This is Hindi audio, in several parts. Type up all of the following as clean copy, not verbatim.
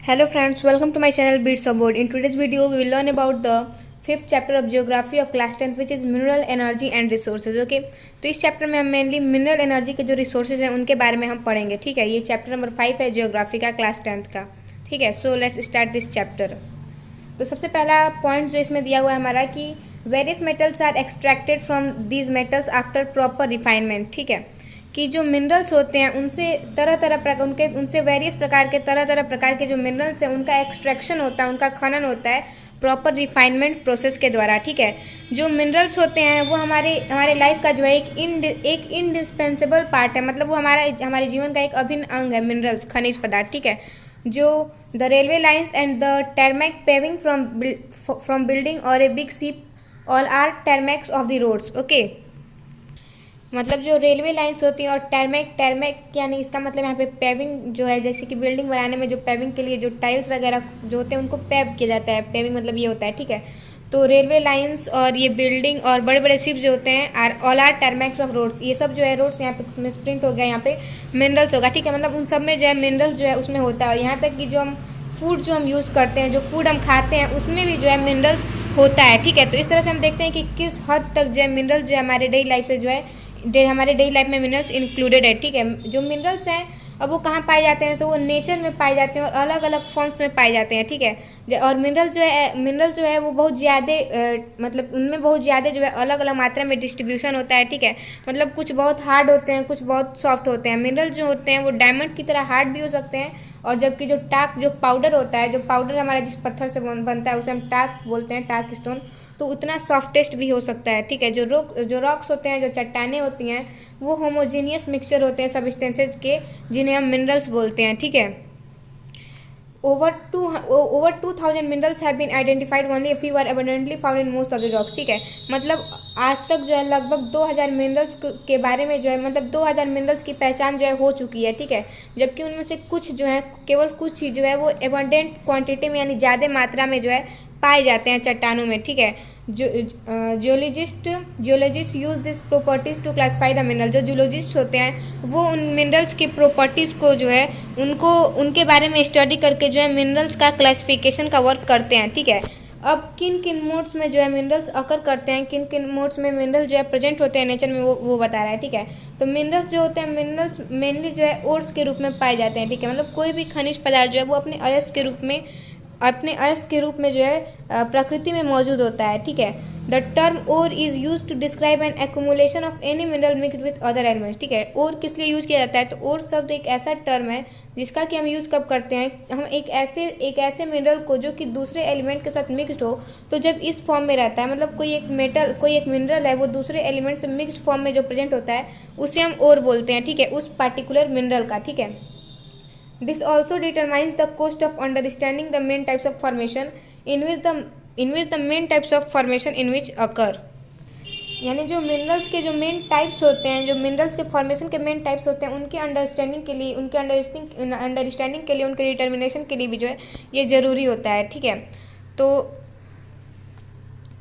Hello friends, welcome to my channel Beats of Board. In today's video, we will learn about the fifth chapter of Geography of class 10th which is Mineral Energy and Resources. Okay, तो इस चैप्टर में हम मेनली मिनरल एनर्जी के जो रिसोर्सेज हैं उनके बारे में हम पढ़ेंगे. ठीक है, ये चैप्टर नंबर 5 है जियोग्राफी का क्लास 10th का. ठीक है, so let's start this chapter. तो सबसे पहला पॉइंट जो इसमें दिया हुआ है हमारा कि various metals are extracted from these metals after proper refinement. ठीक है, कि जो मिनरल्स होते हैं उनसे तरह तरह उनसे वेरियस प्रकार के तरह तरह प्रकार के जो मिनरल्स हैं उनका एक्सट्रैक्शन होता है, उनका खनन होता है प्रॉपर रिफाइनमेंट प्रोसेस के द्वारा. ठीक है, जो मिनरल्स होते हैं वो हमारे हमारे लाइफ का जो है एक इंडिस्पेंसेबल पार्ट है. मतलब वो हमारे जीवन का एक अभिन्न अंग है मिनरल्स, खनिज पदार्थ. ठीक है, जो the railway lines and the tarmac paving from building और a big ship all are tarmacs of the roads. Okay, मतलब जो रेलवे लाइंस होती हैं और टर्मैक यानी इसका मतलब यहाँ पे पेविंग जो है, जैसे कि बिल्डिंग बनाने में जो पेविंग के लिए जो टाइल्स वगैरह जो होते हैं उनको पेव किया जाता है. पेविंग मतलब ये होता है. ठीक है, तो रेलवे लाइंस और ये बिल्डिंग और बड़े बड़े शिप जो होते हैं all are tarmacs of roads. ये सब जो है रोड्स यहाँ पे उसमें स्प्रिंट हो गया, यहाँ पे मिनरल्स होगा. ठीक है, मतलब उन सब में जो है मिनरल्स जो है उसमें होता है. और यहाँ तक कि जो हम फूड जो हम यूज़ करते हैं, जो फूड हम खाते हैं उसमें भी जो है मिनरल्स होता है. ठीक है, तो इस तरह से हम देखते हैं कि किस हद तक जो है मिनरल्स जो है हमारे डेली लाइफ से जो है हमारे डेली लाइफ में मिनरल्स इंक्लूडेड है. ठीक है, जो मिनरल्स हैं अब वो कहाँ पाए जाते हैं, तो वो नेचर में पाए जाते हैं और अलग अलग फॉर्म्स में पाए जाते हैं. ठीक है, और मिनरल जो है वो बहुत ज़्यादा मतलब उनमें बहुत ज़्यादा जो है अलग अलग मात्रा में डिस्ट्रीब्यूशन होता है. ठीक है, मतलब कुछ बहुत हार्ड होते हैं, कुछ बहुत सॉफ्ट होते हैं. मिनरल जो होते हैं वो डायमंड की तरह हार्ड भी हो सकते हैं, और जबकि जो पाउडर होता है, जो पाउडर हमारा जिस पत्थर से बनता है उसे हम टाक बोलते हैं, टाक स्टोन, तो उतना सॉफ्टेस्ट भी हो सकता है. ठीक है, जो रॉक्स होते हैं, जो चट्टानें होती हैं, वो होमोजीनियस मिक्सचर होते हैं सब्सटेंसेज के, जिन्हें हम मिनरल्स बोलते हैं. ठीक है, over 2000 minerals have been identified, only few are abundantly found in most of the rocks. ठीक है, मतलब आज तक जो है लगभग 2000 मिनरल्स के बारे में जो है मतलब 2000 मिनरल्स की पहचान जो है हो चुकी है. ठीक है, जबकि उनमें से कुछ जो है केवल कुछ ही जो है वो एबंडेंट क्वांटिटी में यानी ज़्यादा मात्रा में जो है पाए जाते हैं चट्टानों में. ठीक है, geologist use this properties to classify the mineral. जो जियोलॉजिस्ट होते हैं वो उन मिनरल्स की प्रॉपर्टीज़ को जो है उनके बारे में स्टडी करके जो है मिनरल्स का क्लासिफिकेशन का वर्क करते हैं. ठीक है, अब किन किन मोड्स में जो है मिनरल्स अकर करते हैं, किन किन मोड्स में मिनरल जो है प्रेजेंट होते हैं नेचर में, वो बता रहा है. ठीक है, तो मिनरल्स जो होते हैं, मिनरल्स मेनली जो है ओर्स के रूप में पाए जाते हैं. ठीक है, मतलब कोई भी खनिज पदार्थ जो है वो अपने अयस्क के रूप में जो है प्रकृति में मौजूद होता है. ठीक है, the term ore is use to describe an accumulation of any mineral mixed with other elements. ठीक है, ओर किस लिए यूज़ किया जाता है, तो ओर शब्द एक ऐसा टर्म है जिसका कि हम यूज़ कब करते हैं, हम एक ऐसे मिनरल को जो कि दूसरे एलिमेंट के साथ मिक्सड हो, तो जब इस फॉर्म में रहता है, मतलब कोई एक मिनरल है वो दूसरे एलिमेंट से मिक्सड फॉर्म में जो प्रेजेंट होता है उसे हम ओर बोलते हैं. ठीक है, उस पार्टिकुलर मिनरल का. ठीक है, this also determines the cost of understanding the main types of formation in which the main types of formation in which occur. यानी जो मिनरल्स के जो मेन टाइप्स होते हैं, जो मिनरल्स के फॉर्मेशन के मेन टाइप्स होते हैं, उनके अंडरस्टैंडिंग के लिए उनके डिटर्मिनेशन के लिए भी जो है ये ज़रूरी होता है. ठीक है, तो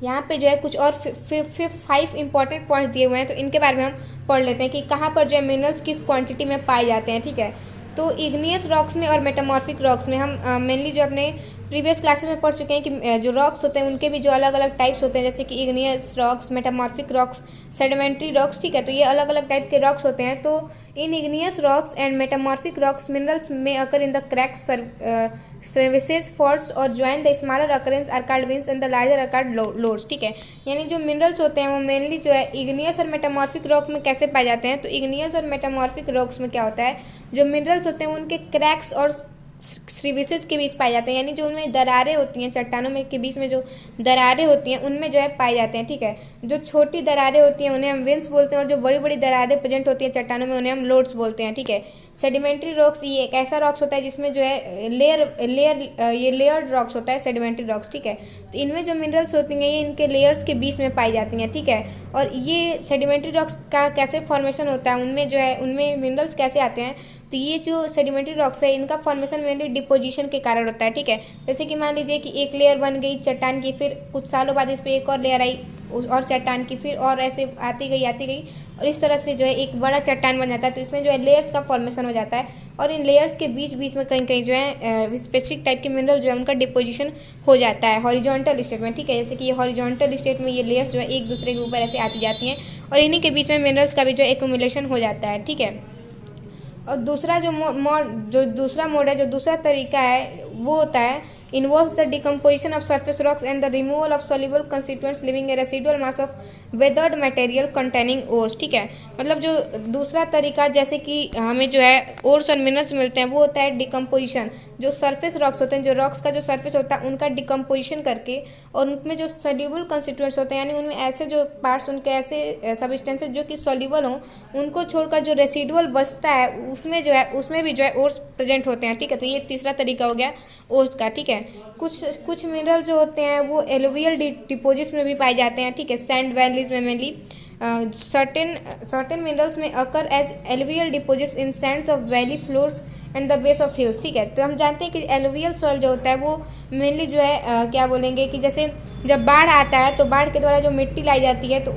यहाँ पे जो है कुछ और 5 इंपॉर्टेंट पॉइंट्स दिए हुए हैं, तो इनके बारे में हम पढ़ लेते हैं कि कहाँ पर जो है मिनरल्स किस क्वांटिटी में पाए जाते हैं. ठीक है, तो इग्नियस रॉक्स में और मेटामॉर्फिक रॉक्स में हम मेनली जो अपने प्रीवियस क्लासेस में पढ़ चुके हैं कि जो रॉक्स होते हैं उनके भी जो अलग अलग टाइप्स होते हैं, जैसे कि igneous rocks, metamorphic rocks, sedimentary rocks. ठीक है, तो ये अलग अलग टाइप के रॉक्स होते हैं. तो इन igneous rocks and metamorphic rocks minerals में occur in the cracks crevices faults और join the smaller occurrence are called veins and the larger are called lodes. ठीक है, यानी जो मिनरल्स होते हैं वो मेनली जो है इग्नियस और मेटामॉर्फिक रॉक में कैसे पाए जाते हैं, तो इग्नियस और मेटामॉर्फिक रॉक्स में क्या होता है, जो मिनरल्स होते हैं उनके क्रैक्स और क्रीविसेस के बीच पाए जाते हैं, यानी जो उनमें दरारें होती हैं, चट्टानों में के बीच में जो दरारें होती हैं उनमें जो है पाए जाते हैं. ठीक है, जो छोटी दरारें होती हैं उन्हें हम वेंस बोलते हैं, और जो बड़ी बड़ी दरारें प्रेजेंट होती हैं चट्टानों में उन्हें हम लोड्स बोलते हैं. ठीक है, सेडिमेंट्री रॉक्स ये एक ऐसा रॉक्स होता है जिसमें जो है लेयर्ड रॉक्स होता है, सेडिमेंट्री रॉक्स. ठीक है, तो इनमें जो मिनरल्स होती हैं ये इनके लेयर्स के बीच में पाई जाती हैं. ठीक है, और ये सेडिमेंट्री रॉक्स का कैसे फॉर्मेशन होता है, उनमें मिनरल्स कैसे आते हैं, तो ये जो सेडिमेंट्री रॉक्स है इनका फॉर्मेशन मेनली डिपोजिशन के कारण होता है. ठीक है, जैसे कि मान लीजिए कि एक लेयर बन गई चट्टान की, फिर कुछ सालों बाद इस पर एक और लेयर आई और चट्टान की, फिर और ऐसे आती गई और इस तरह से जो है एक बड़ा चट्टान बन जाता है। तो इसमें जो है लेयर्स का फॉर्मेशन हो जाता है और इन लेयर्स के बीच बीच में कहीं कहीं जो है स्पेसिफिक टाइप के मिनरल जो है उनका डिपोजिशन हो जाता है हॉरिजॉन्टल स्टेट में, ठीक है। जैसे कि ये हॉरिजॉन्टल स्टेट में ये लेयर्स जो है एक दूसरे के ऊपर ऐसे आती जाती हैं और इन्हीं के बीच में मिनरल्स का भी जो एक्यूमुलेशन हो जाता है, ठीक है। और दूसरा जो दूसरा मोड है, जो दूसरा तरीका है वो होता है involves the decomposition of surface rocks and the removal of soluble constituents leaving a residual mass of weathered material containing ores, ठीक है। मतलब जो दूसरा तरीका जैसे कि हमें जो है ओर्स और मिनरल्स मिलते हैं वो होता है डिकम्पोजिशन। जो सरफेस रॉक्स होते हैं, जो रॉक्स का जो सरफेस होता है उनका डिकम्पोजिशन करके और उनमें जो सोल्यूबल कंस्टिट्यूएंट्स होते हैं यानी उनमें ऐसे जो पार्ट्स उनके ऐसे सब्सटेंसेस जो कि सोल्यूबल हों उनको छोड़कर जो रेसिडुअल बचता है उसमें जो है उसमें भी जो है ओर्स प्रेजेंट होते हैं, ठीक है। तो ये तीसरा तरीका हो गया ओर्स का, ठीक है। कुछ मिनरल जो होते हैं वो एलुवियल डिपॉजिट्स में भी पाए जाते हैं, ठीक है, सैंड वैलीज में मेनली। सर्टेन मिनरल्स में occur as alluvial deposits in sands of valley floors and the base of hills, ठीक है। तो हम जानते हैं कि एलुवियल सॉइल जो होता है वो मेनली जो है क्या बोलेंगे कि जैसे जब बाढ़ आता है तो बाढ़ के द्वारा जो मिट्टी लाई जाती है तो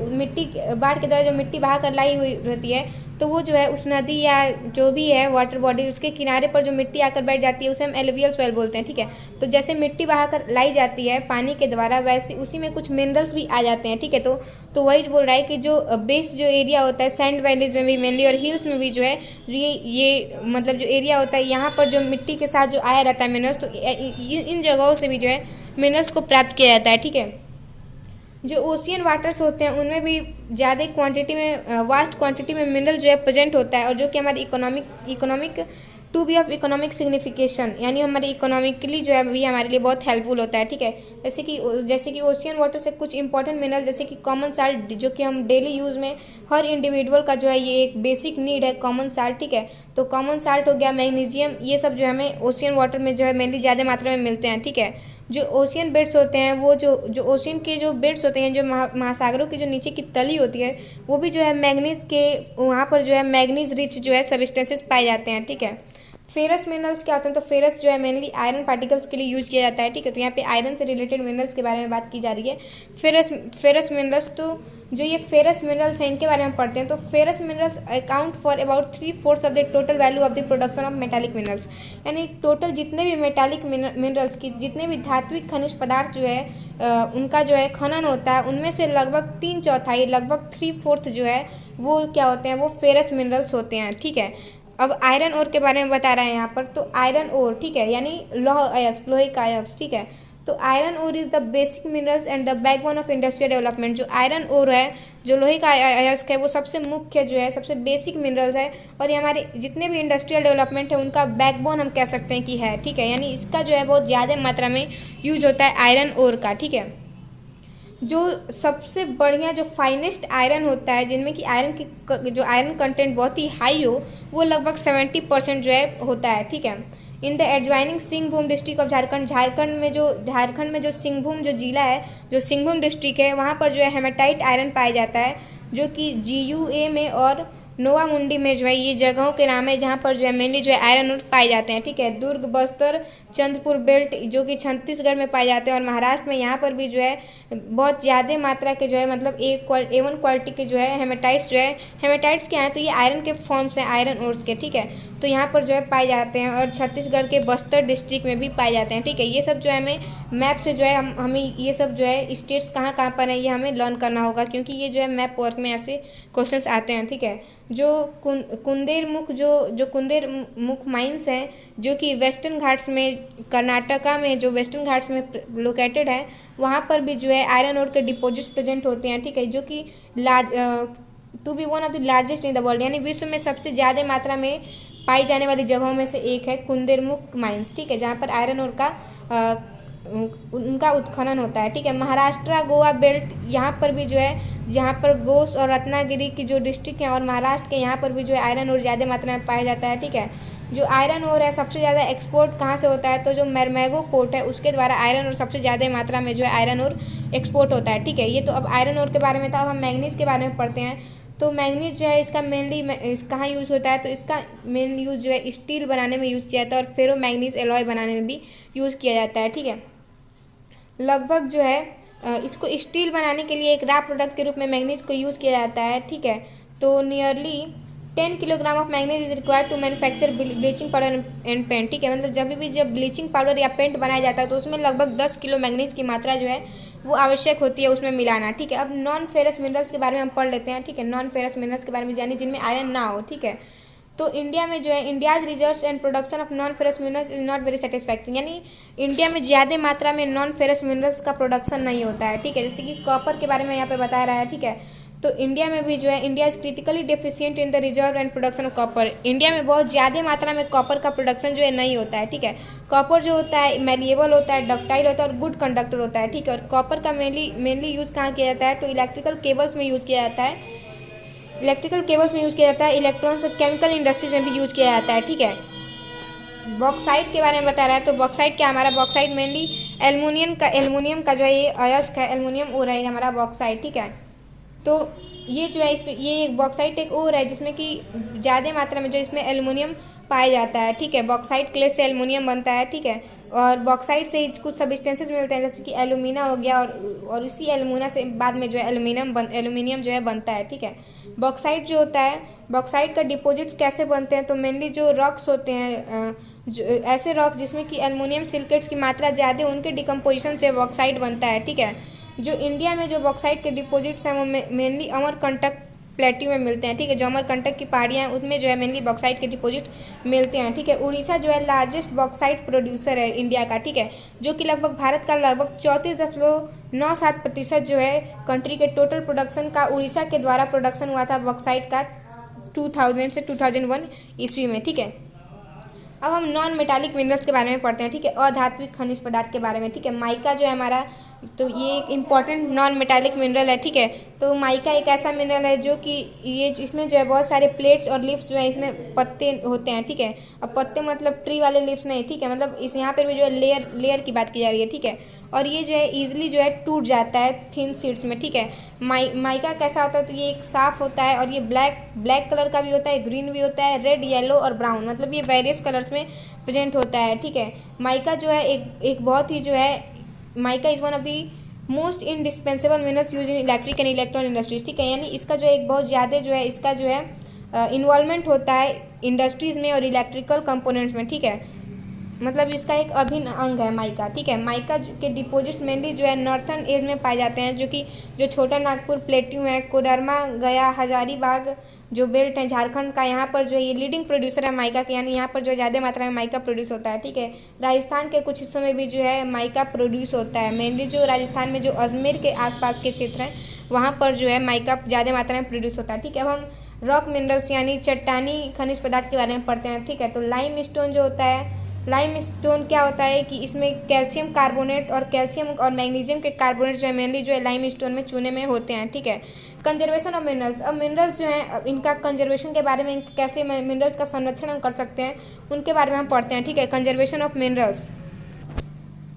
बाढ़ के द्वारा जो मिट्टी बहा कर लाई हुई रहती है तो वो जो है उस नदी या जो भी है वाटर बॉडी उसके किनारे पर जो मिट्टी आकर बैठ जाती है उसे हम एलुवियल सॉइल बोलते हैं, ठीक है। तो जैसे मिट्टी बहाकर लाई जाती है पानी के द्वारा वैसे उसी में कुछ मिनरल्स भी आ जाते हैं, ठीक है। तो वही बोल रहा है कि जो बेस जो एरिया होता है सैंड वैलीज में भी मेनली और हिल्स में भी जो है ये मतलब जो एरिया होता है यहाँ पर जो मिट्टी के साथ जो आया रहता है मिनरल्स तो इन जगहों से भी जो है मिनरल्स को प्राप्त किया जाता है, ठीक है। जो ओशियन वाटर्स होते हैं उनमें भी ज़्यादा क्वांटिटी में वास्ट क्वांटिटी में मिनरल जो है प्रेजेंट होता है और जो कि हमारी economic to be of economic signification यानी हमारे इकोनॉमिकली जो है भी हमारे लिए बहुत हेल्पफुल होता है, ठीक है। जैसे कि ओशियन वाटर से कुछ इंपॉर्टेंट मिनरल जैसे कि कॉमन साल्ट जो कि हम डेली यूज़ में हर इंडिविजुअल का जो है ये एक बेसिक नीड है कॉमन साल्ट, ठीक है। तो कॉमन साल्ट हो गया, मैग्नीशियम, ये सब जो हमें ओशियन वाटर में जो है मेनली ज़्यादा मात्रा में मिलते हैं, ठीक है। जो ओशियन बेड्स होते हैं वो जो ओशियन के जो बेड्स होते हैं जो महासागरों की जो नीचे की तली होती है वो भी जो है मैग्नीज के वहाँ पर जो है मैग्नीज रिच जो है सब्सटेंसेस पाए जाते हैं, ठीक है। फेरस मिनरल्स क्या होते हैं तो फेरस जो है मेनली आयरन पार्टिकल्स के लिए यूज़ किया जाता है, ठीक है। तो यहाँ पे आयरन से रिलेटेड मिनरल्स के बारे में बात की जा रही है। फेरस मिनरल्स, तो जो ये फेरस मिनरल्स हैं इनके बारे में पढ़ते हैं। तो ferrous minerals account for about 3/4 of the total value of the production of metallic minerals, यानी टोटल जितने भी मेटालिक मिनरल्स की जितने भी धात्विक खनिज पदार्थ जो है उनका जो है खनन होता है उनमें से लगभग 3/4 लगभग 3/4 जो है वो क्या होते हैं वो फेरस मिनरल्स होते हैं, ठीक है। अब आयरन ओर के बारे में बता रहे हैं यहाँ पर। तो आयरन ओर, ठीक है, यानी लौह अयस्क, लोहे का अयस्क, ठीक है। तो iron ore is the basic minerals and the backbone of industrial development. जो आयरन ओर है, जो लोहे का अयस्क है, वो सबसे मुख्य जो है सबसे बेसिक मिनरल्स है और ये हमारे जितने भी इंडस्ट्रियल डेवलपमेंट है उनका बैकबोन हम कह सकते हैं कि है, ठीक है। यानी इसका जो है बहुत ज़्यादा मात्रा में यूज होता है आयरन ओर का, ठीक है। जो सबसे बढ़िया जो फाइनेस्ट आयरन होता है जिनमें कि जो आयरन कंटेंट बहुत ही हाई हो वो लगभग 70% जो है होता है, ठीक है। In the adjoining Singhbhum district of Jharkhand, Jharkhand में जो सिंहभूम जो जिला है, जो सिंहभूम डिस्ट्रिक्ट है वहाँ पर जो है हेमाटाइट आयरन पाया जाता है जो कि GUA में और नोवा मुंडी में जो है ये जगहों के नाम है जहाँ पर जो है मेनली जो है आयरन ओर पाए जाते हैं, ठीक है। दुर्ग, बस्तर, चंद्रपुर बेल्ट जो कि छत्तीसगढ़ में पाए जाते हैं और महाराष्ट्र में यहाँ पर भी जो है बहुत ज़्यादा मात्रा के जो है मतलब A1 क्वालिटी के जो है हेमेटाइट्स जो है हेमेटाइट्स क्या हैं तो ये आयरन के फॉर्म्स हैं आयरन ओर्स के, ठीक है। तो यहाँ पर जो है पाए जाते हैं और छत्तीसगढ़ के बस्तर डिस्ट्रिक्ट में भी पाए जाते हैं, ठीक है। ये सब जो है हमें मैप से जो है हमें ये सब जो है स्टेट्स कहाँ कहाँ पर हैं ये हमें लर्न करना होगा क्योंकि ये जो है मैप वर्क में ऐसे क्वेश्चंस आते हैं, ठीक है। जो कुंदेर मुख माइंस हैं जो कि वेस्टर्न घाट्स में कर्नाटका में जो वेस्टर्न घाट्स में लोकेटेड है वहाँ पर भी जो है आयरन ओर के डिपॉजिट्स प्रेजेंट होते हैं, ठीक है। जो कि to be one of the largest in the world, यानी विश्व में सबसे ज़्यादा मात्रा में पाई जाने वाली जगहों में से एक है कुंदेरमुख माइंस, ठीक है, जहाँ पर आयरन ओर का उनका उत्खनन होता है, ठीक है। महाराष्ट्र गोवा बेल्ट यहाँ पर भी जो है जहाँ पर गोस और रत्नागिरी की जो डिस्ट्रिक्ट हैं और महाराष्ट्र के यहाँ पर भी जो है आयरन ओर ज़्यादा मात्रा में पाया जाता है, ठीक है। जो आयरन ओर है सबसे ज़्यादा एक्सपोर्ट कहाँ से होता है तो जो मैरमैगो पोर्ट है उसके द्वारा आयरन ओर सबसे ज़्यादा मात्रा में जो है आयरन ओर एक्सपोर्ट होता है, ठीक है। ये तो अब आयरन ओर के बारे में था। अब हम मैग्नीज के बारे में पढ़ते हैं। तो मैग्नीज जो है इसका मेनली कहाँ यूज़ होता है तो इसका मेन यूज़ जो है स्टील बनाने में यूज़ किया जाता है और फेरो मैग्नीज एलॉय बनाने में भी यूज़ किया जाता है, ठीक है। लगभग जो है इसको स्टील बनाने के लिए एक रॉ प्रोडक्ट के रूप में मैग्नीज को यूज़ किया जाता है, ठीक है। तो nearly 10 kilogram of manganese is required to manufacture bleaching powder and paint. ठीक है, मतलब जब ब्लीचिंग पाउडर या पेंट बनाया जाता है तो उसमें लगभग 10 किलो मैंगनीज की मात्रा जो है वो आवश्यक होती है उसमें मिलाना। ठीक है, अब नॉन फेरस मिनरल्स के बारे में हम पढ़ लेते हैं। ठीक है, नॉन फेरस मिनरल्स के बारे में जानिए जिनमें आयरन ना हो। ठीक है, तो इंडिया में जो है India's reserves and production of non ferrous minerals is not very satisfactory, यानी इंडिया में ज़्यादा मात्रा में नॉन फेरस मिनरल्स का प्रोडक्शन नहीं होता है। ठीक है, जैसे कि कॉपर के बारे में यहाँ पे बताया रहा है। ठीक है, तो इंडिया में भी जो है India is critically deficient in the reserve and production of copper. India में बहुत ज़्यादा मात्रा में कॉपर का प्रोडक्शन जो है नहीं होता है। ठीक है, कॉपर जो होता है मैलिएबल होता है, डक्टाइल होता है और गुड कंडक्टर होता है। ठीक है, और कॉपर का मेनली यूज़ कहाँ किया जाता है, तो इलेक्ट्रिकल केबल्स में यूज़ किया जाता है। इलेक्ट्रिकल केबल्स में यूज़ किया जाता है, इलेक्ट्रॉनिक्स और केमिकल इंडस्ट्रीज में भी यूज़ किया जाता है। ठीक है, बॉक्साइट के बारे में बता रहा है, तो बॉक्साइट क्या, हमारा बॉक्साइट मेनली एल्युमिनियम का जो है ये अयस्क है, एल्युमिनियम ओर है हमारा बॉक्साइट। ठीक है, तो ये जो है इसमें ये बॉक्साइट एक और है जिसमें कि ज़्यादा मात्रा में जो इसमें एल्युमिनियम पाया जाता है। ठीक है, बॉक्साइट क्ले से एल्युमिनियम बनता है। ठीक है, और बॉक्साइट से कुछ सब्सटेंसेस मिलते हैं जैसे कि एल्यूमिना हो गया, और उसी एल्यूमिना से बाद में जो है एल्यूमिनियम जो है बनता है। ठीक है, बॉक्साइट जो होता है, बॉक्साइट का डिपॉजिट्स कैसे बनते हैं, तो मेनली जो रॉक्स होते हैं, जो ऐसे रॉक्स जिसमें कि एल्युमिनियम सिलिकेट्स की मात्रा ज़्यादा, उनके डिकम्पोजिशन से बॉक्साइट बनता है। ठीक है, जो इंडिया में जो बॉक्साइट के डिपॉजिट्स हैं वो मेनली अमरकंटक प्लेट्यू में मिलते हैं। ठीक है, जो अमरकंटक की पहाड़ियाँ हैं उसमें जो है मेनली बॉक्साइट के डिपॉजिट मिलते हैं। ठीक है, उड़ीसा जो है लार्जेस्ट बॉक्साइट प्रोड्यूसर है इंडिया का। ठीक है, जो कि लगभग भारत का लगभग 34.97% जो है कंट्री के टोटल प्रोडक्शन का उड़ीसा के द्वारा प्रोडक्शन हुआ था बॉक्साइट का 2000 से 2001 ईस्वी में। ठीक है, अब हम नॉन मेटालिक मिनरल्स के बारे में पढ़ते हैं। ठीक है, अधात्विक खनिज पदार्थ के बारे में। ठीक है, माइका जो है हमारा, तो ये एक इम्पॉर्टेंट नॉन मेटालिक मिनरल है। ठीक है, तो माइका एक ऐसा मिनरल है जो कि ये इसमें जो है बहुत सारे प्लेट्स और लीव्स जो है इसमें पत्ते होते हैं। ठीक है, अब पत्ते मतलब ट्री वाले लीव्स नहीं। ठीक है, मतलब इस यहाँ पर भी जो है लेयर की बात की जा रही है। ठीक है, और ये जो है ईजिली जो है टूट जाता है थिन शीट्स में। ठीक है, माइका कैसा होता है, तो ये एक साफ होता है और ये ब्लैक कलर का भी होता है, ग्रीन भी होता है, रेड, येलो और ब्राउन, मतलब ये वेरियस कलर्स में प्रेजेंट होता है। ठीक है, माइका जो है एक बहुत ही जो है, mica is one of the most indispensable minerals use in electric and electron industries. ठीक है, यानी इसका जो एक बहुत ज़्यादा जो है इसका जो है इन्वॉल्वमेंट होता है इंडस्ट्रीज़ में और इलेक्ट्रिकल कंपोनेंट्स में। ठीक है, मतलब इसका एक अभिन्न अंग है माइका। ठीक है, माइका के डिपॉजिट्स मेनली जो है नॉर्थन एज में पाए जाते हैं, जो छोटा नागपुर प्लेट्यू है, कोडरमा, गया, हजारीबाग जो बेल्ट है झारखंड का, यहाँ पर जो ये लीडिंग प्रोड्यूसर है माइका के, यानी यहाँ पर जो ज़्यादा मात्रा में माइका प्रोड्यूस होता है। ठीक है, राजस्थान के कुछ हिस्सों में भी जो है माइका प्रोड्यूस होता है, मेनली जो राजस्थान में जो अजमेर के आसपास के क्षेत्र हैं वहाँ पर जो है माइका ज़्यादा मात्रा में प्रोड्यूस होता है। ठीक है, अब हम रॉक मिनरल्स यानी चट्टानी खनिज पदार्थ के बारे में पढ़ते हैं। ठीक है, तो लाइम स्टोन जो होता है, लाइम स्टोन क्या होता है कि इसमें कैल्शियम कार्बोनेट और कैल्शियम और मैग्नीशियम के कार्बोनेट जो है मेनली जो है लाइम स्टोन में चूने में होते हैं। ठीक है, कंजर्वेशन ऑफ मिनरल्स, अब मिनरल्स जो हैं इनका कंजर्वेशन के बारे में, कैसे मिनरल्स का संरक्षण हम कर सकते हैं उनके बारे में हम पढ़ते हैं। ठीक है, कंजर्वेशन ऑफ मिनरल्स,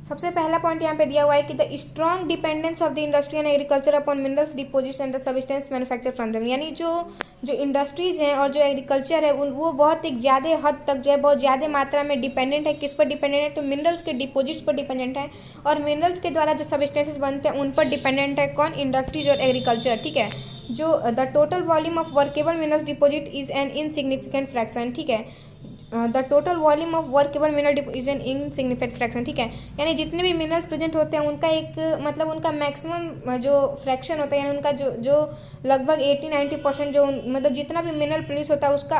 सबसे पहला पॉइंट यहाँ पे दिया हुआ है कि the strong dependence of the industry and agriculture upon minerals deposits and the substance manufacture from them, यानी जो इंडस्ट्रीज़ हैं और जो एग्रीकल्चर है वो बहुत एक ज़्यादा हद तक जो है बहुत ज़्यादा मात्रा में डिपेंडेंट है। किस पर डिपेंडेंट है, तो मिनरल्स के डिपोजिट्स पर डिपेंडेंट है, और मिनरल्स के द्वारा जो सब्सटेंसेस बनते हैं उन पर डिपेंडेंट है। कौन, इंडस्ट्रीज और एग्रीकल्चर। ठीक है, जो the total volume of workable minerals deposit is an insignificant fraction. ठीक है, the total volume of workable mineral is an insignificant fraction. ठीक है, यानी जितने भी मिनरल्स प्रेजेंट होते हैं उनका एक मतलब उनका मैक्सिमम जो फ्रैक्शन होता है, यानी उनका जो लगभग 80-90% जो मतलब जितना भी मिनरल प्रोड्यूस होता है उसका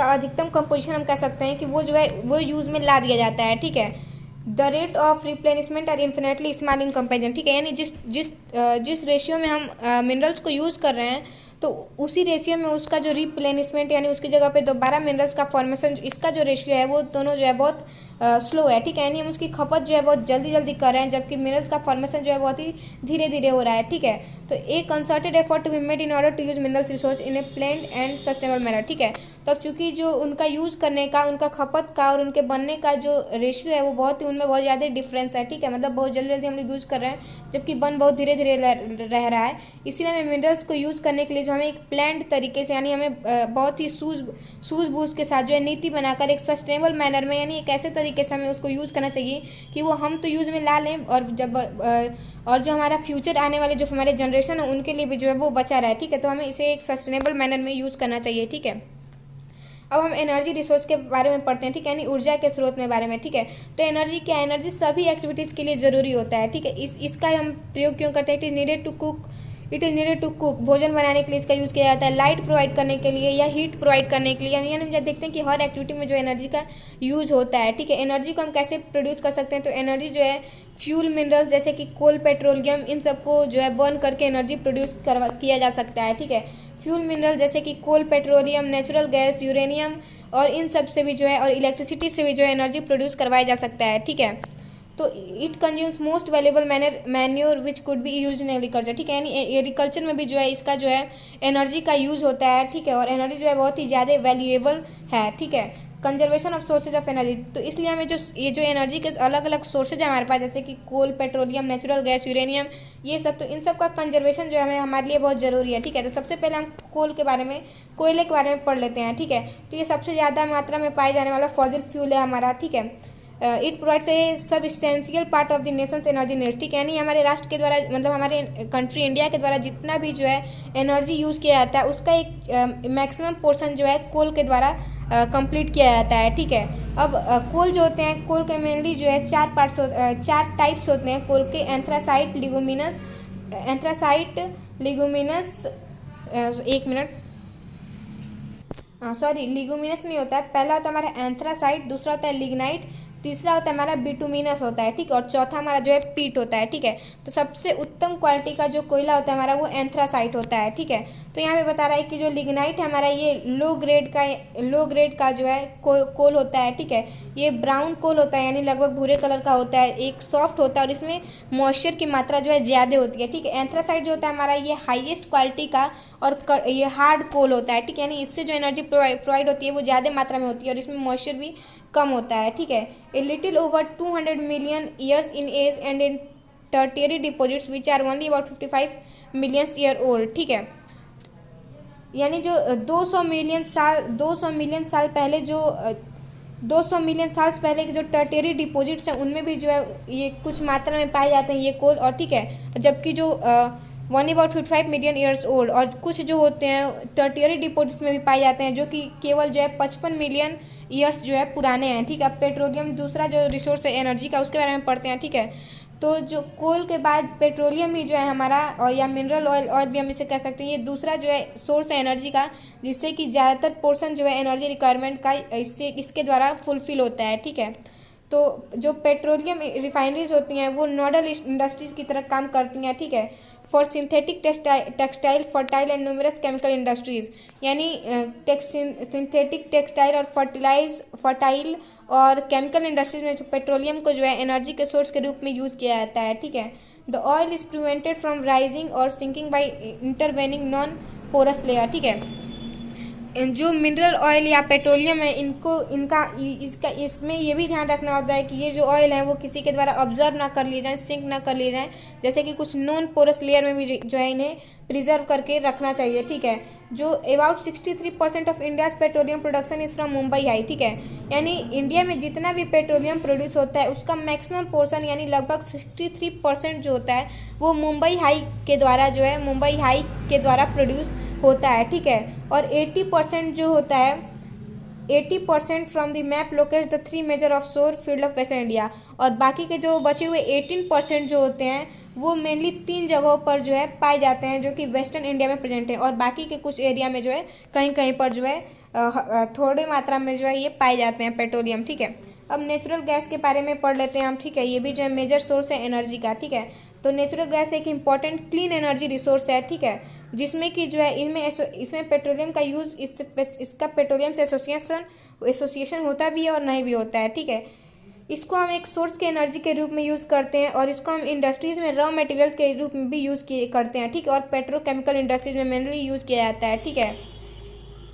अधिकतम कंपोजिशन हम कह सकते हैं कि वो जो है वो यूज़ में ला दिया जाता है। ठीक है, the rate of replenishment are infinitely small in comparison. ठीक है, यानी जिस रेशियो में हम मिनरल्स को यूज़ कर रहे हैं तो उसी रेशियो में उसका जो रिप्लेनिशमेंट यानी उसकी जगह पे दोबारा मिनरल्स का फॉर्मेशन, इसका जो रेशियो है वो दोनों जो है बहुत स्लो है। ठीक है, यानी हम उसकी खपत जो है बहुत जल्दी कर रहे हैं, जबकि मिनरल्स का फॉर्मेशन जो है बहुत ही धीरे धीरे हो रहा है। ठीक है, तो एक concerted effort to be made in order to use minerals resource in a planned and sustainable manner. ठीक है, तब चूँकि जो उनका यूज़ करने का, उनका खपत का और उनके बनने का जो रेशियो है वो बहुत ही उनमें बहुत ज़्यादा डिफरेंस है। ठीक है, मतलब बहुत जल्दी हम लोग यूज़ कर रहे हैं जबकि बन बहुत धीरे धीरे रह रहा है। इसीलिए हमें मिनरल्स को यूज़ करने के लिए जो हमें एक प्लान्ड तरीके से, यानी हमें बहुत ही सूझबूझ के साथ जो है नीति बनाकर एक सस्टेनेबल मैनर में, यानी एक ऐसे तरीके तरीके से हमें उसको यूज़ करना चाहिए कि वो हम तो यूज़ में ला लें और जब और जो हमारा फ्यूचर आने वाले जो हमारे जनरेशन है उनके लिए भी जो है वो बचा रहे, ठीक है। तो हमें इसे एक सस्टेनेबल मैनर में यूज़ करना चाहिए, ठीक है। अब हम एनर्जी रिसोर्स के बारे में पढ़ते हैं, ठीक है, यानी ऊर्जा के स्रोत में बारे में, ठीक है। तो एनर्जी क्या है? एनर्जी सभी एक्टिविटीज़ के लिए ज़रूरी होता है, ठीक है। इसका हम प्रयोग क्यों करते हैं? It is needed to cook, भोजन बनाने के लिए इसका यूज़ किया जाता है, लाइट प्रोवाइड करने के लिए या हीट प्रोवाइड करने के लिए। यानी हम जब देखते हैं कि हर एक्टिविटी में जो एनर्जी का यूज़ होता है, ठीक है। एनर्जी को हम कैसे प्रोड्यूस कर सकते हैं? तो एनर्जी जो है फ्यूल मिनरल्स जैसे कि कोल, पेट्रोलियम, इन सबको जो है बर्न करके एनर्जी प्रोड्यूस किया जा सकता है, ठीक है। फ्यूल मिनरल जैसे कि कोल, पेट्रोलियम, नेचुरल गैस, यूरेनियम और इन सब से भी जो है और इलेक्ट्रिसिटी से भी जो है एनर्जी प्रोड्यूस करवाया जा सकता है, ठीक है। तो it consumes most valuable manure which could be use in agriculture, ठीक है। यानी एग्रीकल्चर में भी जो है इसका जो है एनर्जी का यूज़ होता है, ठीक है। और एनर्जी जो है बहुत ही ज़्यादा वैल्यूएबल है, ठीक है। Conservation of sources of energy, तो इसलिए हमें ये जो एनर्जी के अलग अलग सोर्सेज है हमारे पास जैसे कि कोल, पेट्रोलियम, नेचुरल गैस, यूरेनियम, ये सब, तो इन सब का कंजर्वेशन जो है हमारे लिए बहुत ज़रूरी है, ठीक है। तो सबसे पहले हम कोयले के बारे में पढ़ लेते हैं, ठीक है। तो ये सबसे ज़्यादा मात्रा में पाए जाने वाला फॉसिल फ्यूल है हमारा, ठीक है। इट प्रोवाइड्स ए सब essential part of the Nations energy needs, ठीक है। यानी हमारे राष्ट्र के द्वारा मतलब हमारे कंट्री इंडिया के द्वारा जितना भी जो है एनर्जी यूज़ किया जाता है उसका एक मैक्सिमम पोर्शन जो है कोल के द्वारा कंप्लीट किया जाता है, ठीक है। अब कोल जो होते हैं, कोल के मेनली जो है चार टाइप्स होते हैं कोल के, एंथ्रासाइट, लिगुमिनस, एक मिनट, सॉरी लिगुमिनस नहीं होता है, पहला होता है हमारा एंथ्रासाइट, दूसरा होता है लिग्नाइट, तीसरा होता है हमारा बिटुमिनस होता है, ठीक है। और चौथा हमारा जो है पीट होता है, ठीक है। तो सबसे उत्तम क्वालिटी का जो कोयला होता है हमारा वो एंथ्रासाइट होता है, ठीक है। तो यहाँ पे बता रहा है कि जो लिग्नाइट है हमारा ये लो ग्रेड का जो है कोल होता है, ठीक है। ये ब्राउन कोल होता है यानी लगभग भूरे कलर का होता है, एक सॉफ्ट होता है और इसमें मॉइस्चर की मात्रा जो है ज़्यादा होती है, ठीक है। एंथ्रासाइट जो होता है हमारा ये हाईएस्ट क्वालिटी का और ये हार्ड कोल होता है, ठीक है। यानी इससे जो एनर्जी प्रोवाइड होती है वो ज़्यादा मात्रा में होती है और इसमें मॉइस्चर भी कम होता है, ठीक है। A little over 200 million years in age and in tertiary deposits which are only about 55 million year old, ठीक है। यानी जो 200 मिलियन साल पहले जो 200 मिलियन साल पहले के जो टर्टियरी डिपॉजिट्स हैं उनमें भी जो है ये कुछ मात्रा में पाए जाते हैं ये कोल, और ठीक है। जबकि जो one about 55 million years old और कुछ जो होते हैं टर्टियरी डिपॉजिट्स में भी पाए जाते हैं जो कि केवल जो है 55 मिलियन ईयर्स जो है पुराने हैं, ठीक है। अब पेट्रोलियम दूसरा जो रिसोर्स है एनर्जी का उसके बारे में पढ़ते हैं, ठीक है। तो जो कोल के बाद पेट्रोलियम ही जो है हमारा, और या मिनरल ऑयल भी हम इसे कह सकते हैं, ये दूसरा जो है सोर्स है एनर्जी का जिससे कि ज़्यादातर पोर्शन जो है एनर्जी रिक्वायरमेंट का इसके द्वारा फुलफिल होता है, ठीक है। तो जो पेट्रोलियम रिफाइनरीज होती हैं वो नोडल इंडस्ट्रीज की तरह काम करती हैं, ठीक है, for synthetic textile, fertile and numerous chemical industries. यानी सिंथेटिक टेक्सटाइल और फर्टाइल और केमिकल इंडस्ट्रीज में जो पेट्रोलियम को जो है एनर्जी के सोर्स के रूप में यूज़ किया जाता है, ठीक है। The oil is prevented from rising और sinking by intervening non porous layer, ठीक है। जो मिनरल ऑयल या पेट्रोलियम है इसमें ये भी ध्यान रखना होता है कि ये जो ऑयल है वो किसी के द्वारा ऑब्जर्व ना कर लिए जाए, सिंक ना कर लिए जाए, जैसे कि कुछ नॉन पोरस लेयर में भी जो है इन्हें प्रिजर्व करके रखना चाहिए, ठीक है। जो about 63% of India's petroleum production is from Mumbai high, ठीक है। यानी इंडिया में जितना भी पेट्रोलियम प्रोड्यूस होता है उसका मैक्सिमम पोर्शन यानी लगभग 63% जो होता है वो मुंबई हाई के द्वारा प्रोड्यूस होता है, ठीक है। और 80% जो होता है 80% from the map locates the 3 major offshore field of western India, और बाकी के जो बचे हुए 18% जो होते हैं वो मेनली 3 जगहों पर जो है पाए जाते हैं जो कि वेस्टर्न इंडिया में प्रेजेंट है, और बाकी के कुछ एरिया में जो है कहीं कहीं पर जो है थोड़ी मात्रा में जो है ये पाए जाते हैं पेट्रोलियम, ठीक है। अब नेचुरल गैस के बारे में पढ़ लेते हैं हम, ठीक है। ये भी जो है मेजर सोर्स है एनर्जी का, ठीक है। तो नेचुरल गैस एक इंपॉर्टेंट क्लीन एनर्जी रिसोर्स है, ठीक है, जिसमें कि जो है इसमें पेट्रोलियम का यूज़ इसका पेट्रोलियम से एसोसिएशन होता भी है और नहीं भी होता है, ठीक है। इसको हम एक सोर्स के एनर्जी के रूप में यूज़ करते हैं और इसको हम इंडस्ट्रीज़ में रॉ मटेरियल के रूप में भी यूज़ करते हैं, ठीक है। और पेट्रोकेमिकल इंडस्ट्रीज में मेनली यूज़ किया जाता है, ठीक है।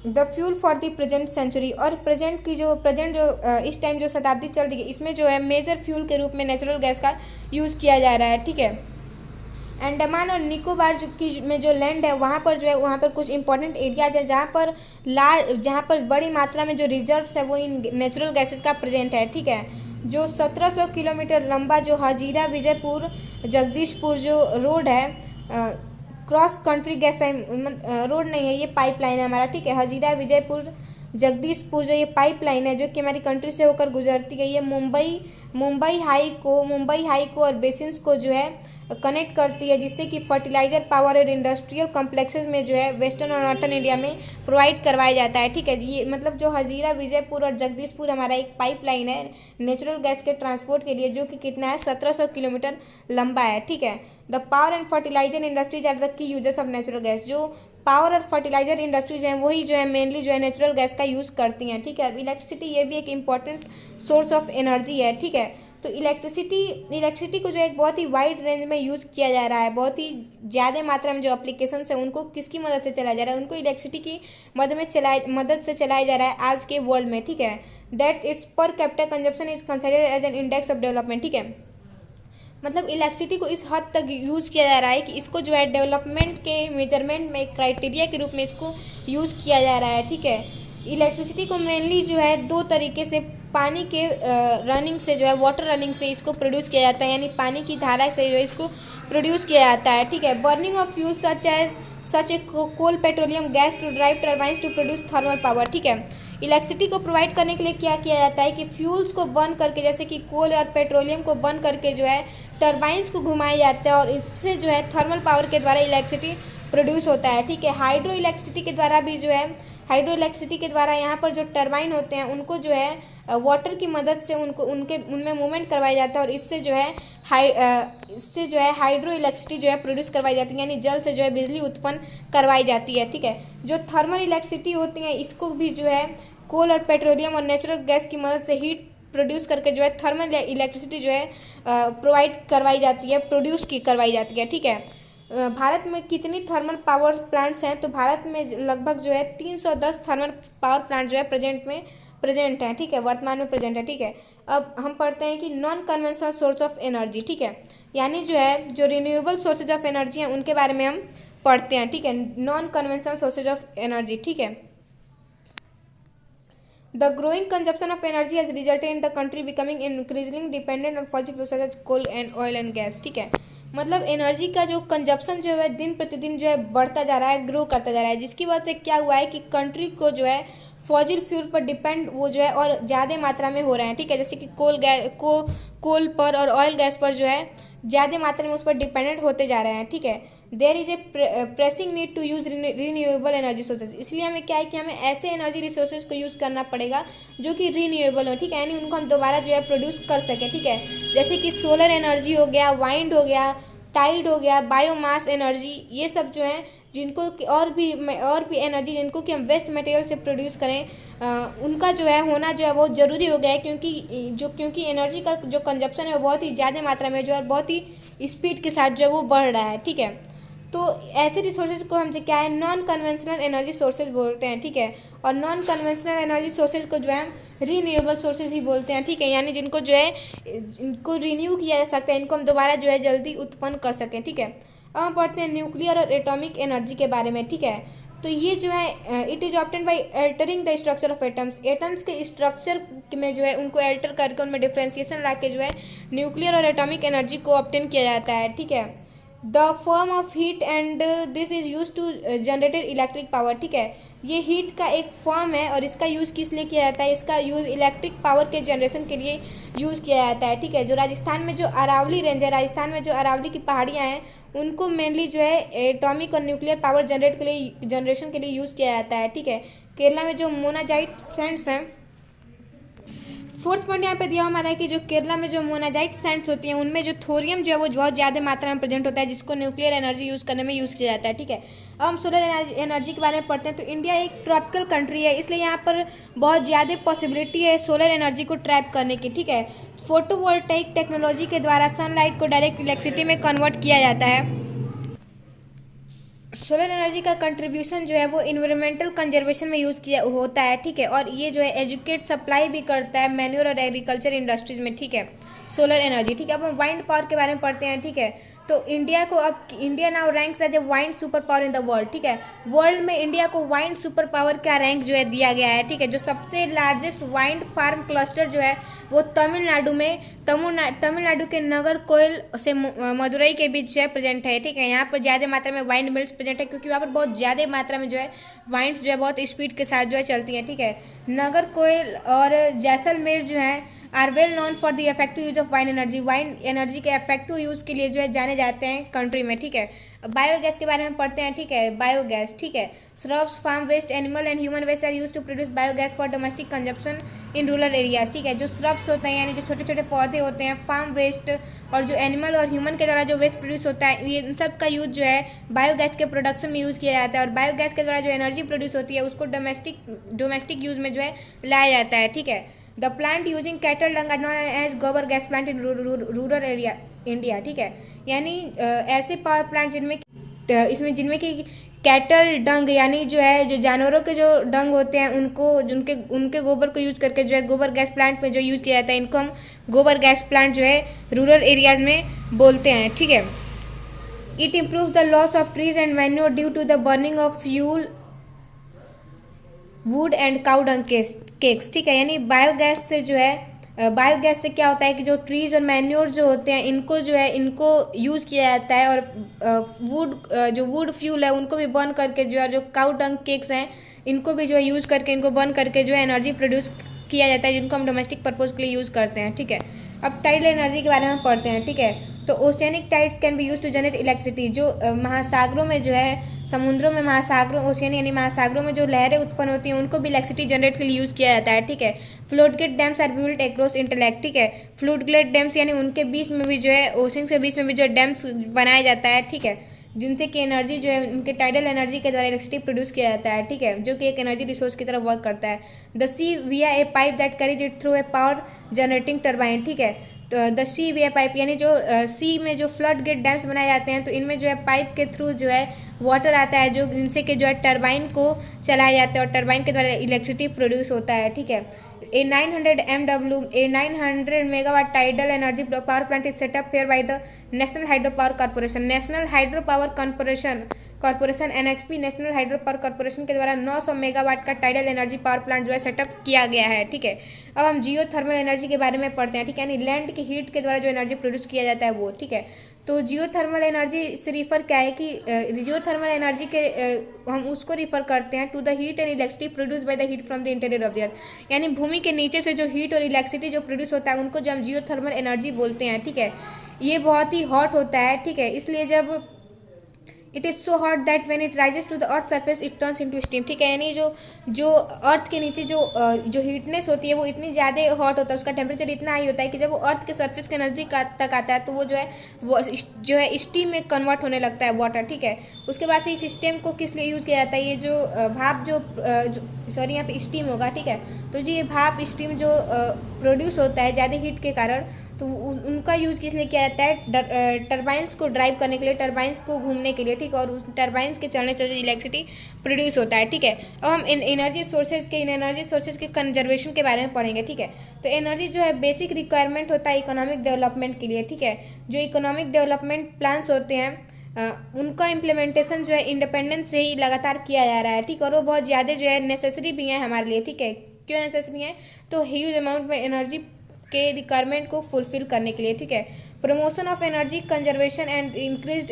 The fuel for the present century, और प्रेजेंट जो इस टाइम जो शताब्दी चल रही है इसमें जो है मेजर फ्यूल के रूप में नेचुरल गैस का यूज़ किया जा रहा है, ठीक है। अंडमान और निकोबार जो की में जो लैंड है वहाँ पर जो है वहाँ पर कुछ इंपॉर्टेंट एरियाज है जहाँ पर बड़ी मात्रा में जो रिजर्व्स है वो इन नेचुरल गैसेस का प्रेजेंट है। ठीक है, जो 1700 किलोमीटर लंबा जो हजीरा विजयपुर जगदीशपुर जो रोड है, cross country gas pipe road नहीं है, ये पाइपलाइन है हमारा। ठीक है, हजीरा विजयपुर जगदीशपुर जो ये पाइपलाइन है जो कि हमारी कंट्री से होकर गुजरती है, ये मुंबई हाई को और बेसिन्स को जो है कनेक्ट करती है, जिससे कि फर्टिलाइजर पावर और इंडस्ट्रियल कॉम्प्लेक्सेस में जो है वेस्टर्न और नॉर्थन इंडिया में प्रोवाइड करवाया जाता है। ठीक है, ये मतलब जो हजीरा विजयपुर और जगदीशपुर हमारा एक पाइपलाइन है नेचुरल गैस के ट्रांसपोर्ट के लिए, जो कि कितना है 1700 किलोमीटर लंबा है। ठीक है, the power and fertiliser industries are the key users of natural gas. जो पावर और फर्टिलाइजर इंडस्ट्रीज हैं वही जो है मेनली जो है नेचुरल गैस का यूज़ करती हैं। ठीक है, अब इलेक्ट्रिसिटी ये भी एक इंपॉर्टेंट सोर्स ऑफ एनर्जी है। ठीक है, तो इलेक्ट्रिसिटी को जो एक बहुत ही वाइड रेंज में यूज़ किया जा रहा है, बहुत ही ज़्यादा मात्रा में जो एप्लीकेशंस है उनको किसकी मदद से चलाया जा रहा है, उनको इलेक्ट्रिसिटी की मदद से चलाया जा रहा है आज के वर्ल्ड में। ठीक है, that its per capita consumption is considered as an index of development. ठीक है, मतलब इलेक्ट्रिसिटी को इस हद तक यूज़ किया जा रहा है कि इसको जो है डेवलपमेंट के मेजरमेंट में क्राइटेरिया के रूप में इसको यूज़ किया जा रहा है। ठीक है, इलेक्ट्रिसिटी को मेनली जो है दो तरीके से पानी के रनिंग से जो है वाटर रनिंग से इसको प्रोड्यूस किया जाता है, यानी पानी की धारा से जो है इसको प्रोड्यूस किया जाता है। ठीक है, burning of fuel such a coal petroleum gas to drive turbines to produce thermal power. ठीक है, इलेक्ट्रिसिटी को प्रोवाइड करने के लिए क्या किया जाता है कि फ्यूल्स को बर्न करके, जैसे कि कोल और पेट्रोलियम को बर्न करके जो है टर्बाइंस को घुमाया जाता है और इससे जो है थर्मल पावर के द्वारा इलेक्ट्रिसिटी प्रोड्यूस होता है। ठीक है, हाइड्रो इलेक्ट्रिसिटी के द्वारा यहाँ पर जो टर्बाइन होते हैं उनको जो है वाटर की मदद से उनमें मूवमेंट करवाया जाता है और इससे जो है हाइड्रो इलेक्ट्रिसिटी जो है प्रोड्यूस करवाई जाती है, यानी जल से जो है बिजली उत्पन्न करवाई जाती है। ठीक है, जो थर्मल इलेक्ट्रिसिटी होती है इसको भी जो है कोल और पेट्रोलियम और नेचुरल गैस की मदद से हीट प्रोड्यूस करके जो है थर्मल इलेक्ट्रिसिटी जो है प्रोवाइड करवाई जाती है, करवाई जाती है। ठीक है, भारत में कितनी थर्मल पावर प्लांट्स हैं, तो भारत में लगभग जो है 310 थर्मल पावर प्लांट जो है प्रेजेंट हैं। ठीक है, वर्तमान में प्रेजेंट है। ठीक है, अब हम पढ़ते हैं कि non conventional source of energy. ठीक है, यानी जो है जो रिन्यूएबल सोर्सेज ऑफ एनर्जी हैं उनके बारे में हम पढ़ते हैं। ठीक है, non conventional sources of energy. ठीक है, The growing consumption of energy has resulted in the country becoming increasingly dependent on fossil fuels such as coal and oil and gas। ठीक है, मतलब एनर्जी का जो कंजप्शन जो है दिन प्रतिदिन जो है बढ़ता जा रहा है, ग्रो करता जा रहा है, जिसकी वजह से क्या हुआ है कि कंट्री को जो है फॉसिल फ्यूल पर डिपेंड वो जो है और ज़्यादा मात्रा में हो रहे हैं। ठीक है, जैसे कि कोल पर और ऑयल गैस पर जो है ज़्यादा मात्रा में उस पर डिपेंडेंट होते जा रहे हैं। ठीक है, there is a pressing need to use renewable energy sources. इसलिए हमें क्या है कि हमें ऐसे एनर्जी रिसोर्सेज को यूज़ करना पड़ेगा जो कि रीन्यूएबल हो। ठीक है, यानी उनको हम दोबारा जो है प्रोड्यूस कर सकें। ठीक है, जैसे कि सोलर एनर्जी हो गया, वाइंड हो गया, टाइड हो गया, बायोमास एनर्जी, ये सब जो है जिनको और भी एनर्जी जिनको कि हम वेस्ट मटेरियल से प्रोड्यूस करें उनका जो है होना जो है बहुत ज़रूरी हो गया है, क्योंकि एनर्जी का जो कंजप्शन है वो बहुत ही ज़्यादा मात्रा में जो है बहुत ही स्पीड के साथ जो है वो बढ़ रहा है। ठीक है, तो ऐसे रिसोर्सेज को हम जो क्या है नॉन कन्वेंशनल एनर्जी सोर्सेज बोलते हैं। ठीक है, और नॉन कन्वेंशनल एनर्जी सोर्सेज को जो है रीन्यूएबल सोर्सेज ही बोलते हैं। ठीक है, यानी जिनको जो है इनको रीन्यू किया जा सकता है, इनको हम दोबारा जो है जल्दी उत्पन्न कर सकें। ठीक है, अब हम पढ़ते हैं न्यूक्लियर और एटॉमिक एनर्जी के बारे में। ठीक है, तो ये जो है it is obtained by altering the structure of atoms के स्ट्रक्चर में जो है उनको अल्टर करके उनमें डिफ्रेंसिएशन ला के जो है न्यूक्लियर और एटॉमिक एनर्जी को ऑब्टेन किया जाता है। ठीक है, the form of heat and this is use to generated electric power. ठीक है, ये हीट का एक फॉर्म है और इसका यूज़ किस लिए किया जाता है, इसका यूज़ इलेक्ट्रिक पावर के जनरेशन के लिए यूज़ किया जाता है। ठीक है, जो राजस्थान में जो अरावली रेंज है, राजस्थान में जो अरावली की पहाड़ियाँ हैं उनको मेनली जो है एटॉमिक और न्यूक्लियर पावर जनरेशन के लिए यूज़ किया जाता है। ठीक है, केरला में जो मोनाजाइट सैंड्स हैं, फोर्थ पॉइंट यहाँ पे दिया हमारा है कि जो केरला में जो मोनाजाइट सैंड्स होती हैं उनमें जो थोरियम जो है वो बहुत ज़्यादा मात्रा में प्रेजेंट होता है, जिसको न्यूक्लियर एनर्जी यूज़ करने में यूज़ किया जाता है। ठीक है, अब हम सोलर एनर्जी के बारे में पढ़ते हैं। तो इंडिया एक ट्रॉपिकल कंट्री है, इसलिए यहाँ पर बहुत ज़्यादा पॉसिबिलिटी है सोलर एनर्जी को ट्रैप करने की। ठीक है, फोटोवोल्टेइक टेक्नोलॉजी के द्वारा सनलाइट को डायरेक्ट इलेक्ट्रिसिटी में कन्वर्ट किया जाता है। सोलर एनर्जी का कंट्रीब्यूशन जो है वो इन्वायरमेंटल कंजर्वेशन में यूज़ किया होता है। ठीक है, और ये जो है एजुकेट सप्लाई भी करता है मैन्योर और एग्रीकल्चर इंडस्ट्रीज में। ठीक है, सोलर एनर्जी। ठीक है, अब हम वाइंड पावर के बारे में पढ़ते हैं। ठीक है, तो इंडिया को अब India now ranks as a wind super power in the world, ठीक है। वर्ल्ड में इंडिया को वाइन सुपर पावर का रैंक जो है दिया गया है, ठीक है। जो सबसे लार्जेस्ट वाइन फार्म क्लस्टर जो है वो तमिलनाडु में तमिलनाडु के नगर कोयल से मदुरई के बीच जो है प्रेजेंट है, ठीक है। यहाँ पर ज़्यादा मात्रा में वाइन मिल्स प्रेजेंट है क्योंकि वहाँ पर बहुत ज़्यादा मात्रा में जो है वाइन्स जो है बहुत स्पीड के साथ जो है चलती हैं, ठीक है। नगर कोयल और जैसलमेर जो है are well known for the effective use of wind energy. Wind energy के इफेक्टिव यूज़ के लिए जो है जाने जाते हैं कंट्री में, ठीक है। बायोगैस के बारे में पढ़ते हैं, ठीक है। बायोगैस, ठीक है। Shrubs, farm waste, animal and human waste are use to produce biogas for domestic consumption in rural areas, ठीक है। जो श्रब्स होते हैं यानी जो छोटे छोटे पौधे होते हैं, फार्म वेस्ट और जो एनिमल और ह्यूमन के द्वारा जो वेस्ट प्रोड्यूस होता है, ये इन सब का यूज जो है बायोगैस के प्रोडक्शन में यूज़ किया जाता है। और बायोगैस के द्वारा जो एनर्जी प्रोड्यूस होती है उसको डोमेस्टिक यूज में जो है लाया जाता है, ठीक है। The plant using cattle dung are known as gobar gas plant in rural area India, ठीक है। यानी ऐसे पावर प्लांट जिनमें कि कैटल डंग यानी जो है जो जानवरों के जो डंग होते हैं उनके गोबर को यूज करके जो है गोबर गैस प्लांट में जो यूज किया जाता है, इनको हम गोबर गैस प्लांट जो है रूरल एरियाज में बोलते हैं, ठीक है। It improve the loss of trees and manure due to the burning of fuel wood and cow dung cakes, ठीक है। यानी बायोगैस से जो है बायोगैस से क्या होता है कि जो ट्रीज और मैन्योर जो होते हैं इनको यूज़ किया जाता है और जो वुड फ्यूल है उनको भी बर्न करके जो है जो काउ डंग केक्स हैं इनको भी जो है यूज़ करके इनको बर्न करके जो है एनर्जी प्रोड्यूस किया जाता है जिनको हम डोमेस्टिक पर्पज़ के लिए यूज़ करते हैं, ठीक है। अब टाइडल एनर्जी के बारे में पढ़ते हैं, ठीक है। तो oceanic tides can be use to generate electricity. जो महासागरों में जो है समुद्रों में ओशियन यानी महासागरों में जो लहरें उत्पन्न होती हैं उनको भी इलेक्ट्रिसिटी जनरेट के लिए यूज़ किया जाता है, ठीक है। Float gate dams are built across interlake, ठीक है। फ्लोट गेट डैम्स यानी उनके बीच में भी जो है ओशियन के बीच में भी जो डैम्स बनाया जाता है, ठीक है, जिनसे कि एनर्जी जो है उनके टाइडल एनर्जी के द्वारा इलेक्ट्रिसिटी प्रोड्यूस किया जाता है, ठीक है, जो कि एक एनर्जी रिसोर्स की तरह वर्क करता है। The sea via a pipe that carries it through a power generating turbine, ठीक है। तो द सी वे पाइप यानी जो सी में जो फ्लड गेट डैम्स बनाए जाते हैं तो इनमें जो है पाइप के थ्रू जो है वाटर आता है जो जिनसे कि जो है टरबाइन को चलाया जाता है और टरबाइन के द्वारा इलेक्ट्रिसिटी प्रोड्यूस होता है, ठीक है। ए 900 megawatt tidal energy power plant is setup here by the national hydro power corporation. National hydro power corporation NHP national hydro power corporation के द्वारा 900 मेगावाट का टाइडल एनर्जी पावर प्लांट जो है सेटअप किया गया है, ठीक है। अब हम जियो थर्मल एनर्जी के बारे में पढ़ते हैं, ठीक है, यानी लैंड की हीट के द्वारा जो एनर्जी प्रोड्यूस किया जाता है वो, ठीक है। तो जियो थर्मल एनर्जी से रिफर क्या है कि जियो थर्मल एनर्जी के हम उसको रिफर करते हैं to the heat and electricity produce by the heat from the interior of the earth. यानी भूमि के नीचे से जो हीट और इलेक्ट्रिसिटी जो प्रोड्यूस होता है उनको जो हम जियो थर्मल एनर्जी बोलते हैं, ठीक है। ये बहुत ही हॉट होता है, ठीक है, इसलिए जब it is so hot that when it rises to the earth surface it turns into steam, ठीक है। यानी जो अर्थ के नीचे जो हीटनेस होती है वो इतनी ज़्यादा हॉट होता है, उसका टेम्परेचर इतना हाई होता है कि जब वो अर्थ के सरफेस के नज़दीक तक आता है तो वो जो है स्टीम में कन्वर्ट होने लगता है वाटर, ठीक है। उसके बाद से इस स्टीम को किस लिए यूज़ किया जाता है, ये जो भाप सॉरी यहाँ पे स्टीम होगा, ठीक है। तो जी ये भाप स्टीम जो प्रोड्यूस होता है ज़्यादा हीट के कारण तो उनका यूज़ किस लिए किया जाता है, टरबाइंस को ड्राइव करने के लिए, टरबाइंस को घूमने के लिए, ठीक है। और उस टरबाइंस के चलने से इलेक्ट्रिसिटी प्रोड्यूस होता है, ठीक है। अब हम इन एनर्जी सोर्सेज के कंजर्वेशन के बारे में पढ़ेंगे, ठीक है। तो एनर्जी जो है बेसिक रिक्वायरमेंट होता है इकोनॉमिक डेवलपमेंट के लिए, ठीक है। जो इकोनॉमिक डेवलपमेंट प्लान्स होते हैं उनका इम्प्लीमेंटेशन जो है इंडिपेंडेंस से ही लगातार किया जा रहा है, ठीक है। और वो बहुत ज़्यादा जो है नेसेसरी भी हैं हमारे लिए, ठीक है। क्यों नेसेसरी हैं, तो ह्यूज अमाउंट में एनर्जी के रिक्वायरमेंट को फुलफिल करने के लिए, ठीक है। Promotion of energy conservation and increase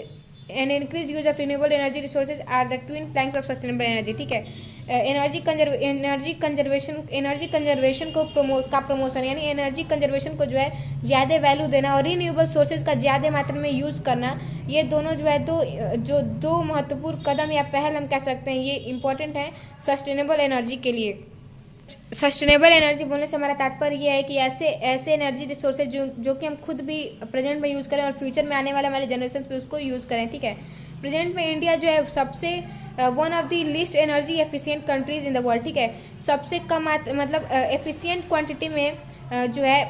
use of renewable energy resources are the twin planks of sustainable energy, ठीक है। एनर्जी कंजर्वेशन को प्रमोशन यानी एनर्जी कंजर्वेशन को जो है ज़्यादा वैल्यू देना और रिन्यूएबल सोर्सेज का ज़्यादा मात्रा में यूज़ करना, ये दोनों जो है दो महत्वपूर्ण कदम या पहल हम कह सकते हैं, ये इंपॉर्टेंट है सस्टेनेबल एनर्जी के लिए। सस्टेनेबल एनर्जी बोलने से हमारा तात्पर्य यह है कि ऐसे एनर्जी रिसोर्सेज जो कि हम खुद भी प्रेजेंट में यूज़ करें और फ्यूचर में आने वाले हमारे जनरेशन पे उसको यूज़ करें, ठीक है। प्रेजेंट में इंडिया जो है सबसे one of the least energy efficient countries in the world, ठीक है। सबसे कम मतलब एफिशिएंट क्वांटिटी में जो है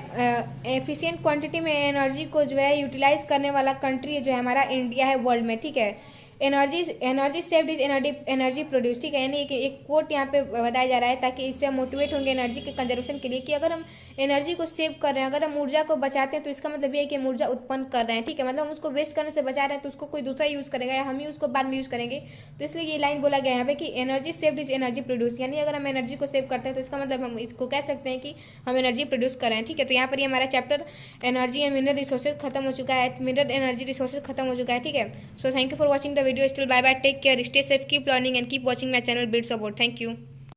एफिशिएंट क्वांटिटी में एनर्जी को जो है यूटिलाइज करने वाला कंट्री जो है हमारा इंडिया है वर्ल्ड में, ठीक है। Energy saved is energy produce, ठीक है। यानी एक कोट यहाँ पे बताया जा रहा है ताकि इससे हम मोटिवेट होंगे एनर्जी के कंजर्वेशन के लिए, कि अगर हम एनर्जी को सेव कर रहे हैं, अगर हम ऊर्जा को बचाते हैं तो इसका मतलब ये है कि हम ऊर्जा उत्पन्न कर रहे हैं, ठीक है। मतलब हम उसको वेस्ट करने से बचा रहे हैं तो उसको कोई दूसरा यूज़ करेगा या हम ही उसको बाद में यूज़ करेंगे। तो इसलिए ये लाइन बोला गया यहाँ पे कि energy saved is energy produce, यानी अगर हम एनर्जी को सेव करते हैं तो इसका मतलब हम इसको कह सकते हैं कि हम एनर्जी प्रोड्यूस कर रहे हैं, ठीक है। तो यहाँ पर ये हमारा chapter energy and mineral resources खत्म हो चुका है, मिनरल एनर्जी रिसोर्सेज खत्म हो चुका है, ठीक है। So thank you for watching the video, still bye bye, take care, stay safe, keep learning and keep watching my channel bits about. Thank you.